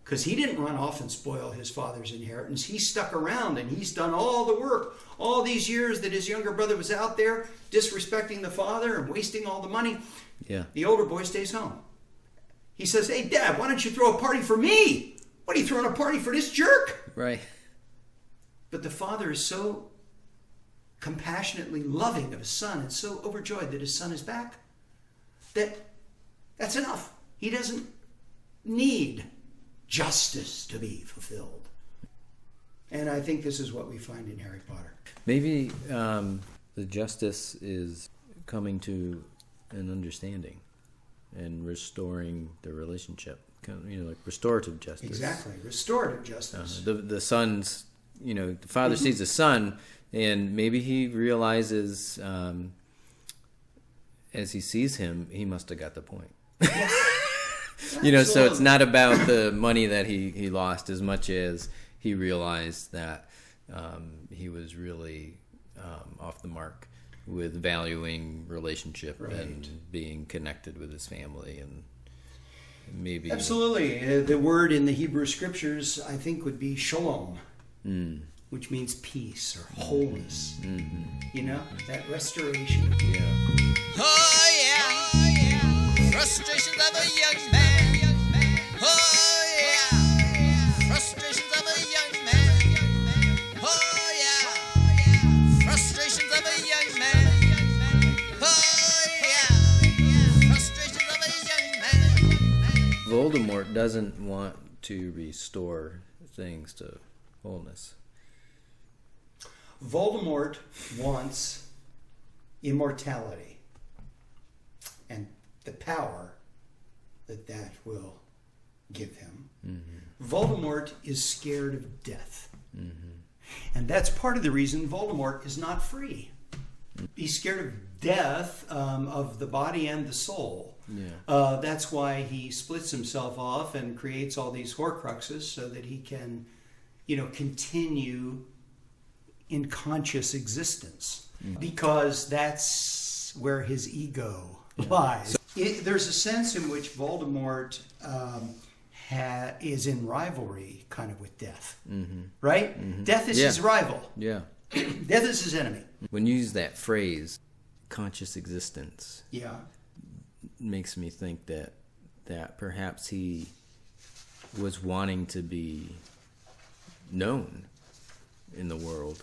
[SPEAKER 1] Because he didn't run off and spoil his father's inheritance. He stuck around and he's done all the work. All these years that his younger brother was out there disrespecting the father and wasting all the money. Yeah. The older boy stays home. He says, hey, Dad, why don't you throw a party for me? What are you throwing a party for this jerk?
[SPEAKER 2] Right.
[SPEAKER 1] But the father is so compassionately loving of his son and so overjoyed that his son is back that's enough. He doesn't need justice to be fulfilled. And I think this is what we find in Harry Potter.
[SPEAKER 2] Maybe the justice is coming to an understanding and restoring the relationship, like restorative justice.
[SPEAKER 1] Exactly, restorative justice.
[SPEAKER 2] The son's, the father sees the son, and maybe he realizes, as he sees him, he must have got the point. So it's not about the money that he lost as much as he realized that he was really off the mark with valuing relationship and being connected with his family, and maybe
[SPEAKER 1] absolutely the word in the Hebrew Scriptures I think would be shalom. Which means peace or wholeness. That restoration.
[SPEAKER 3] Oh yeah, frustrations of a young man. Oh yeah, frustrations of a young man. Oh yeah, frustrations of a young man. Oh yeah, frustrations of a young man.
[SPEAKER 2] Voldemort doesn't want to restore things to wholeness.
[SPEAKER 1] Voldemort wants immortality and the power that will give him. Voldemort is scared of death. And that's part of the reason Voldemort is not free. He's scared of death, of the body and the soul. That's why he splits himself off and creates all these Horcruxes so that he can, continue in conscious existence, because that's where his ego lies. There's a sense in which Voldemort is in rivalry kind of with death, right? Death is his rival.
[SPEAKER 2] Yeah.
[SPEAKER 1] Death is his enemy.
[SPEAKER 2] When you use that phrase, conscious existence,
[SPEAKER 1] Yeah.
[SPEAKER 2] makes me think that perhaps he was wanting to be known in the world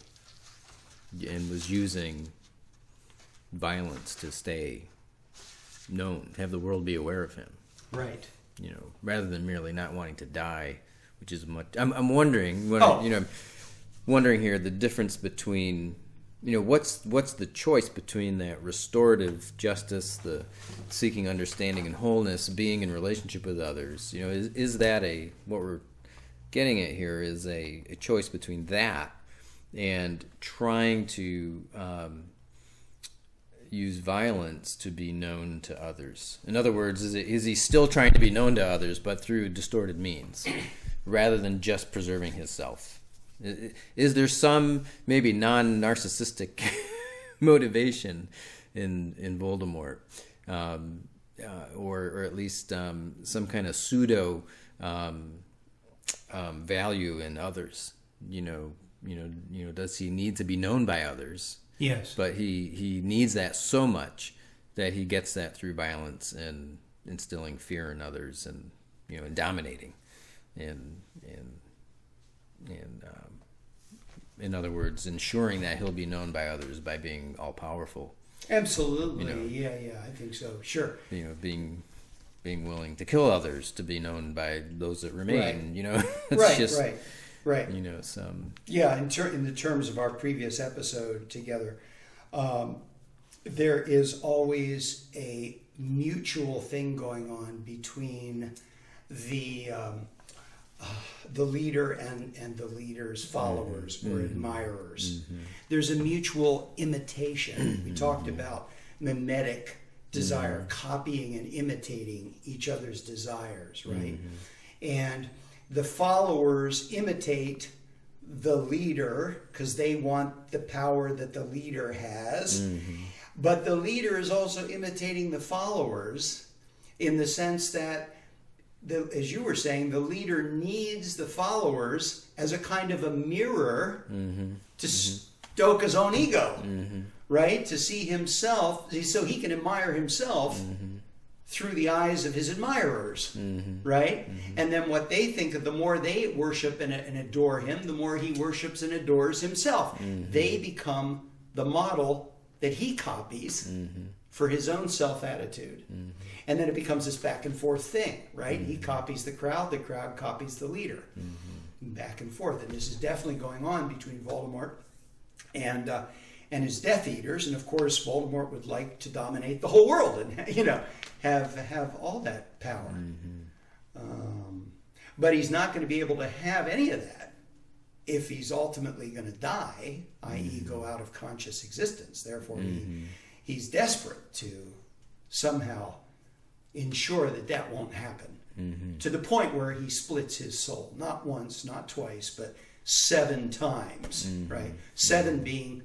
[SPEAKER 2] and was using violence to stay known, have the world be aware of him.
[SPEAKER 1] Right.
[SPEAKER 2] You know, rather than merely not wanting to die, which is much. I'm wondering, wondering here the difference between, what's the choice between that restorative justice, the seeking understanding and wholeness, being in relationship with others. Is that what we're getting at here is a choice between that and trying to use violence to be known to others. In other words, is he still trying to be known to others, but through distorted means, rather than just preserving himself? Is there some maybe non-narcissistic motivation in Voldemort, or at least some kind of pseudo value in others? Does he need to be known by others?
[SPEAKER 1] Yes.
[SPEAKER 2] But he needs that so much that he gets that through violence and instilling fear in others, and and dominating, and in other words, ensuring that he'll be known by others by being all powerful.
[SPEAKER 1] Absolutely. Yeah, I think so. Sure.
[SPEAKER 2] Being willing to kill others to be known by those that remain.
[SPEAKER 1] Right.
[SPEAKER 2] It's
[SPEAKER 1] Right.
[SPEAKER 2] Some.
[SPEAKER 1] Yeah, in the terms of our previous episode together, there is always a mutual thing going on between the leader and the leader's followers or admirers. There's a mutual imitation. We talked about mimetic desire, copying and imitating each other's desires, right? And the followers imitate the leader because they want the power that the leader has. But the leader is also imitating the followers in the sense that, as you were saying, the leader needs the followers as a kind of a mirror to stoke his own ego, right? To see himself, so he can admire himself through the eyes of his admirers, right? And then what they think of, the more they worship and adore him, the more he worships and adores himself. They become the model that he copies for his own self-attitude. And then it becomes this back and forth thing, right? He copies the crowd copies the leader. Back and forth. And this is definitely going on between Voldemort and his Death Eaters. And of course, Voldemort would like to dominate the whole world and, have all that power. But he's not going to be able to have any of that if he's ultimately going to die, i.e. go out of conscious existence. Therefore, he's desperate to somehow ensure that won't happen, to the point where he splits his soul, not once, not twice, but 7 times, right? 7 being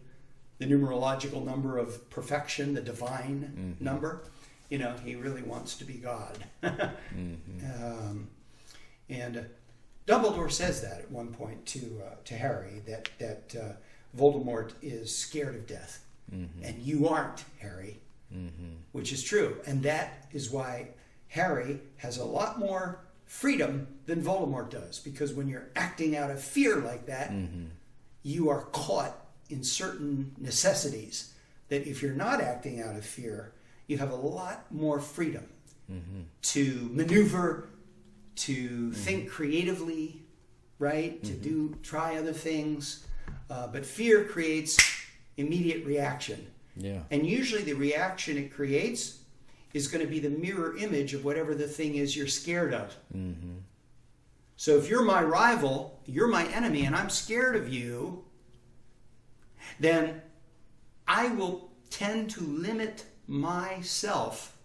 [SPEAKER 1] the numerological number of perfection, the divine number. He really wants to be God. And Dumbledore says that at one point to Harry, that Voldemort is scared of death. And you aren't, Harry, which is true. And that is why Harry has a lot more freedom than Voldemort does, because when you're acting out of fear like that, you are caught in certain necessities that if you're not acting out of fear, you have a lot more freedom to maneuver, to think creatively, right? To try other things. But fear creates immediate reaction.
[SPEAKER 2] Yeah.
[SPEAKER 1] And usually the reaction it creates is going to be the mirror image of whatever the thing is you're scared of. So if you're my rival, you're my enemy, and I'm scared of you, then I will tend to limit myself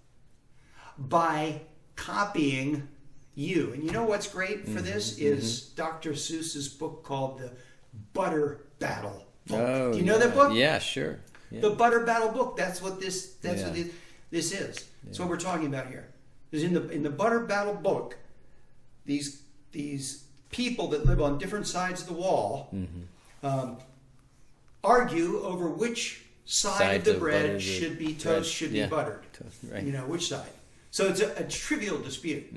[SPEAKER 1] by copying you. And you know what's great for this is Dr. Seuss's book called The Butter Battle. book.
[SPEAKER 2] Oh,
[SPEAKER 1] Do you know that book?
[SPEAKER 2] Yeah, sure. Yeah.
[SPEAKER 1] The Butter Battle book. That's what this is. That's what we're talking about here. Is in the Butter Battle book, these people that live on different sides of the wall argue over which side of the bread should be toast, should be buttered.
[SPEAKER 2] Right.
[SPEAKER 1] You know, which side. So it's a trivial dispute.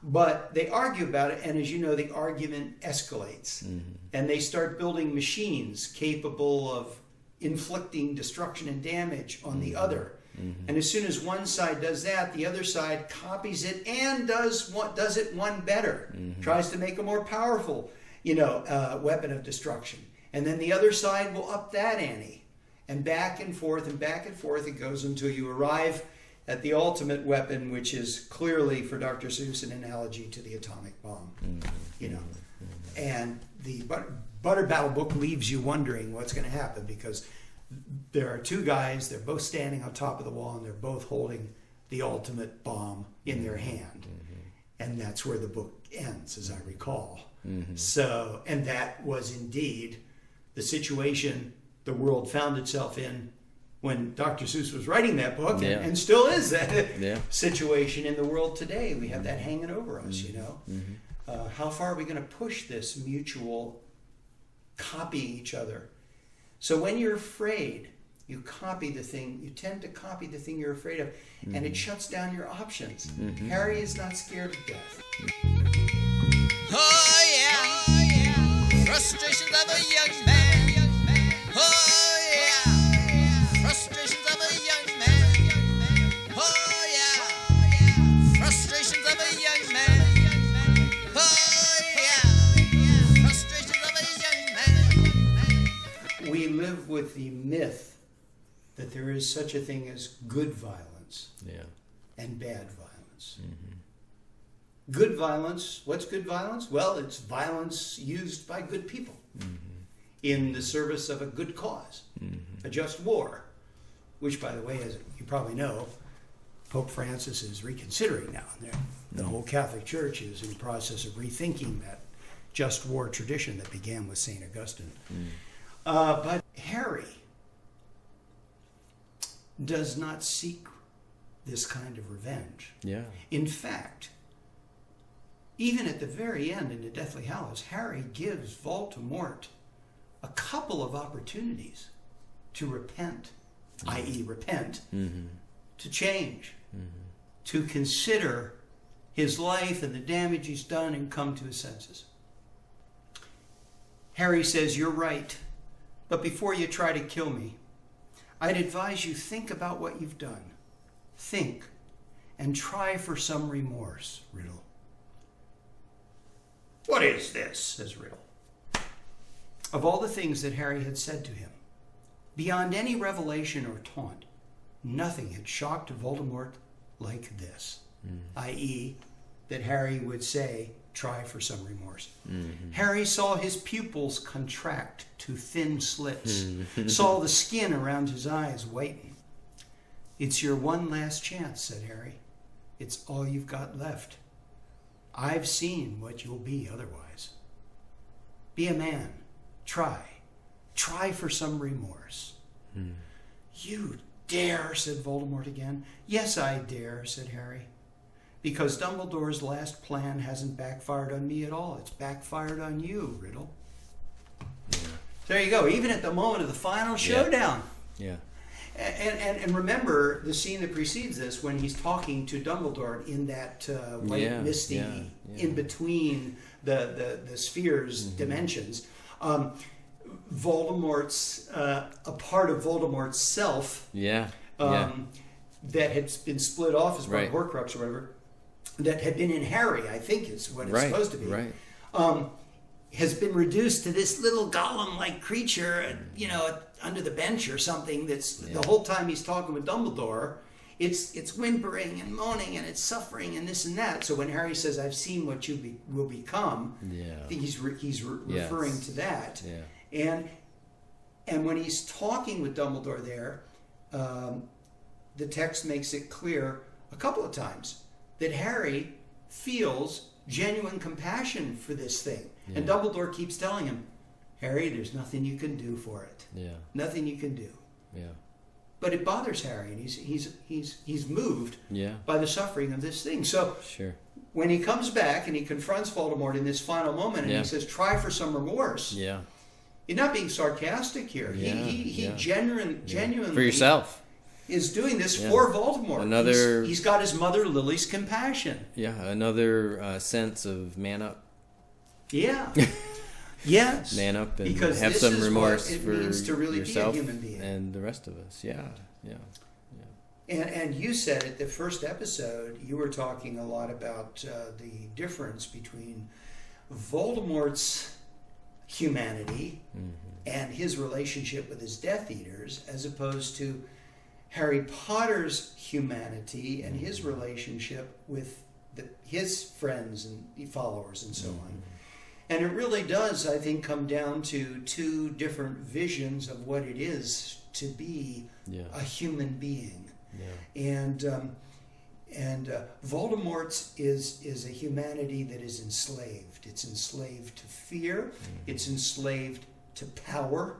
[SPEAKER 1] But they argue about it, and as you know, the argument escalates. And they start building machines capable of inflicting destruction and damage on the other. And as soon as one side does that, the other side copies it and does it one better. Tries to make a more powerful, weapon of destruction. And then the other side will up that ante. And back and forth it goes until you arrive at the ultimate weapon, which is clearly, for Dr. Seuss, an analogy to the atomic bomb. And the Butter Battle book leaves you wondering what's going to happen, because there are two guys, they're both standing on top of the wall, and they're both holding the ultimate bomb in their hand. And that's where the book ends, as I recall. So, and that was indeed the situation the world found itself in when Dr. Seuss was writing that book, and still is that situation in the world today. We have that hanging over us, How far are we going to push this mutual copying each other? So when you're afraid, you copy the thing, you tend to copy the thing you're afraid of, and it shuts down your options. Harry is not scared of death.
[SPEAKER 3] Oh yeah, frustrations of a young man. Oh yeah, frustrations of a young man. Oh yeah, frustrations of a young man. Oh yeah, frustrations of a young man.
[SPEAKER 1] We live with the myth that there is such a thing as good violence and bad violence. Good violence, what's good violence? Well, it's violence used by good people in the service of a good cause, a just war, which, by the way, as you probably know, Pope Francis is reconsidering now. The whole Catholic Church is in the process of rethinking that just war tradition that began with St. Augustine. But Harry does not seek this kind of revenge. In fact, even at the very end in the Deathly Hallows, Harry gives Voldemort a couple of opportunities to repent, i.e. repent, to change, to consider his life and the damage he's done and come to his senses. Harry says, "You're right, but before you try to kill me, I'd advise you think about what you've done. Think and try for some remorse, Riddle." "What is this?" says Riddle. Of all the things that Harry had said to him, beyond any revelation or taunt, nothing had shocked Voldemort like this, i.e., that Harry would say, "Try for some remorse." Harry saw his pupils contract to thin slits, saw the skin around his eyes whiten. "It's your one last chance," said Harry. "It's all you've got left. I've seen what you'll be otherwise. Be a man. Try for some remorse." "You dare," said Voldemort again. "Yes, I dare," said Harry. "Because Dumbledore's last plan hasn't backfired on me at all. It's backfired on you, Riddle." There you go. Even at the moment of the final showdown. And remember the scene that precedes this, when he's talking to Dumbledore in that white misty in between the spheres dimensions. Voldemort's a part of Voldemort's self that had been split off as part of Horcrux or whatever, that had been in Harry, I think is what it's supposed to be, has been reduced to this little golem-like creature, under the bench or something. That's the whole time he's talking with Dumbledore, it's whimpering and moaning and it's suffering and this and that. So when Harry says, "I've seen what you will become," I think he's referring to that. And when he's talking with Dumbledore there, the text makes it clear a couple of times that Harry feels genuine compassion for this thing. And Dumbledore keeps telling him, Harry, there's nothing you can do for it.
[SPEAKER 2] Yeah.
[SPEAKER 1] Nothing you can do.
[SPEAKER 2] Yeah.
[SPEAKER 1] But it bothers Harry, and he's moved
[SPEAKER 2] Yeah.
[SPEAKER 1] by the suffering of this thing. So
[SPEAKER 2] Sure.
[SPEAKER 1] when he comes back and he confronts Voldemort in this final moment, and
[SPEAKER 2] Yeah.
[SPEAKER 1] he says, "Try for some remorse."
[SPEAKER 2] Yeah.
[SPEAKER 1] You're not being sarcastic here.
[SPEAKER 2] Yeah,
[SPEAKER 1] He
[SPEAKER 2] yeah.
[SPEAKER 1] genuinely
[SPEAKER 2] For yourself.
[SPEAKER 1] is doing this
[SPEAKER 2] Yeah.
[SPEAKER 1] for Voldemort.
[SPEAKER 2] Another-
[SPEAKER 1] He's got his mother Lily's compassion.
[SPEAKER 2] Yeah. Another sense of man up.
[SPEAKER 1] Yeah. Yes.
[SPEAKER 2] Man up and
[SPEAKER 1] Because
[SPEAKER 2] have
[SPEAKER 1] this
[SPEAKER 2] some
[SPEAKER 1] is
[SPEAKER 2] remorse
[SPEAKER 1] what it
[SPEAKER 2] for
[SPEAKER 1] means to really
[SPEAKER 2] yourself
[SPEAKER 1] be a human being.
[SPEAKER 2] and the rest of us. Yeah. Yeah.
[SPEAKER 1] And you said at the first episode, you were talking a lot about the difference between Voldemort's humanity and his relationship with his Death Eaters, as opposed to Harry Potter's humanity and his relationship with his friends and followers and so on. And it really does, I think, come down to two different visions of what it is to be a human being.
[SPEAKER 2] Yeah.
[SPEAKER 1] And Voldemort's is a humanity that is enslaved. It's enslaved to fear. It's enslaved to power.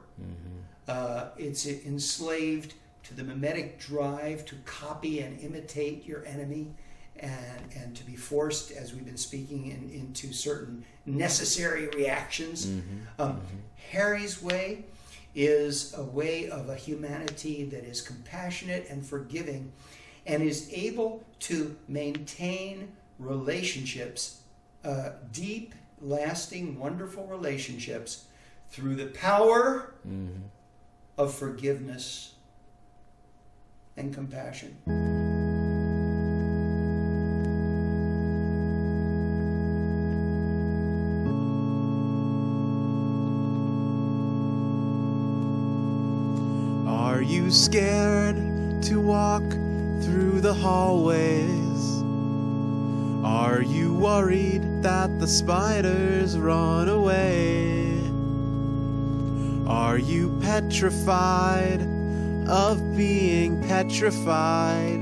[SPEAKER 1] It's enslaved to the mimetic drive to copy and imitate your enemy, and to be forced, as we've been speaking, into certain necessary reactions. Harry's way is a way of a humanity that is compassionate and forgiving, and is able to maintain relationships, deep, lasting, wonderful relationships, through the power of forgiveness and compassion.
[SPEAKER 4] Are you scared to walk through the hallways? Are you worried that the spiders run away? Are you petrified of being petrified?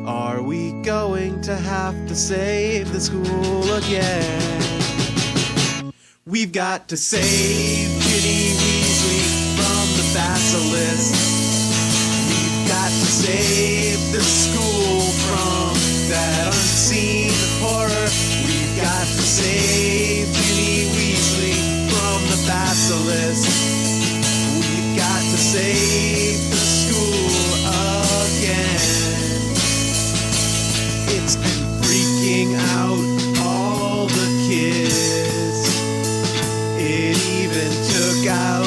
[SPEAKER 4] Are we going to have to save the school again? We've got to save Ginny Weasley from the basilisk. We've got to save the school from that unseen horror. We've got to save Ginny Weasley from the basilisk. We've got to save the school again. It's been freaking out all the kids. It even took out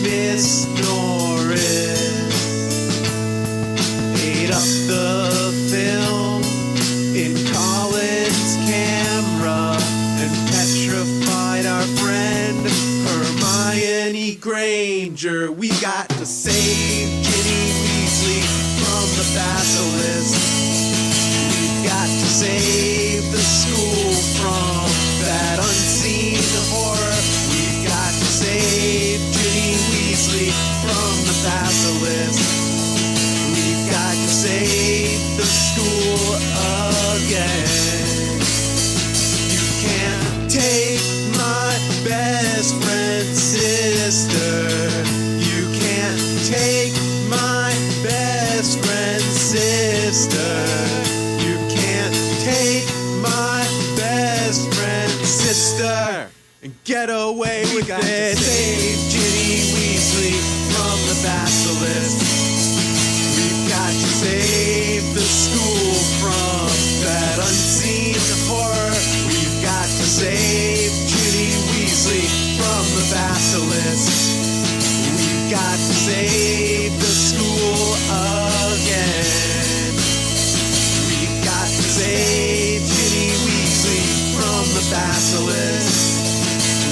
[SPEAKER 4] Miss Norris. Ate up the film in Colin's camera and petrified our friend Hermione Granger. We got to save Ginny Weasley from the basilisk. We've got to save the school from that unseen horror. We've got to save Ginny Weasley from the basilisk. We've got to save the school again. You can't take my best friend's sister. You can't take my best friend's sister. You can't take my best friend's sister and get away with it. Save Ginny Weasley from the basilisk. We've got to save the school from that unseen horror. We've got to save Ginny Weasley from the basilisk. We've got to save the school again. We've got to save Ginny Weasley from the basilisk.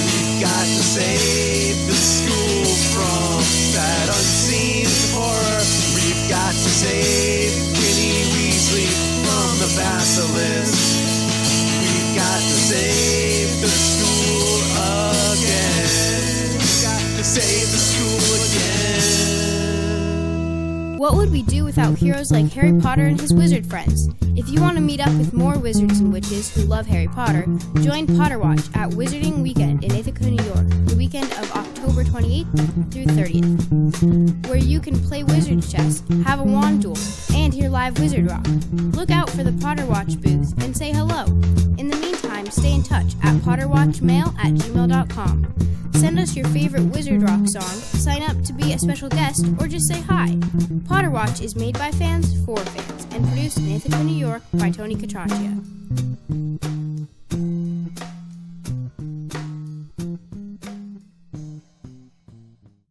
[SPEAKER 4] We've got to save the school from that unseen horror. We've got to save Ginny Weasley from the basilisk. We've got to save the school again. We've got to save the school again.
[SPEAKER 5] What would we do without heroes like Harry Potter and his wizard friends? If you want to meet up with more wizards and witches who love Harry Potter, join Potter Watch at Wizarding Weekend in Ithaca, New York, the weekend of October 28th through 30th, where you can play wizard chess, have a wand duel, and hear live wizard rock. Look out for the Potter Watch booth and say hello. In the meantime, stay in touch at potterwatchmail@gmail.com. Send us your favorite wizard rock song, sign up to be a special guest, or just say hi. Potter Watch is made by fans for fans and produced in Ithaca, New York by Tony Catraccia.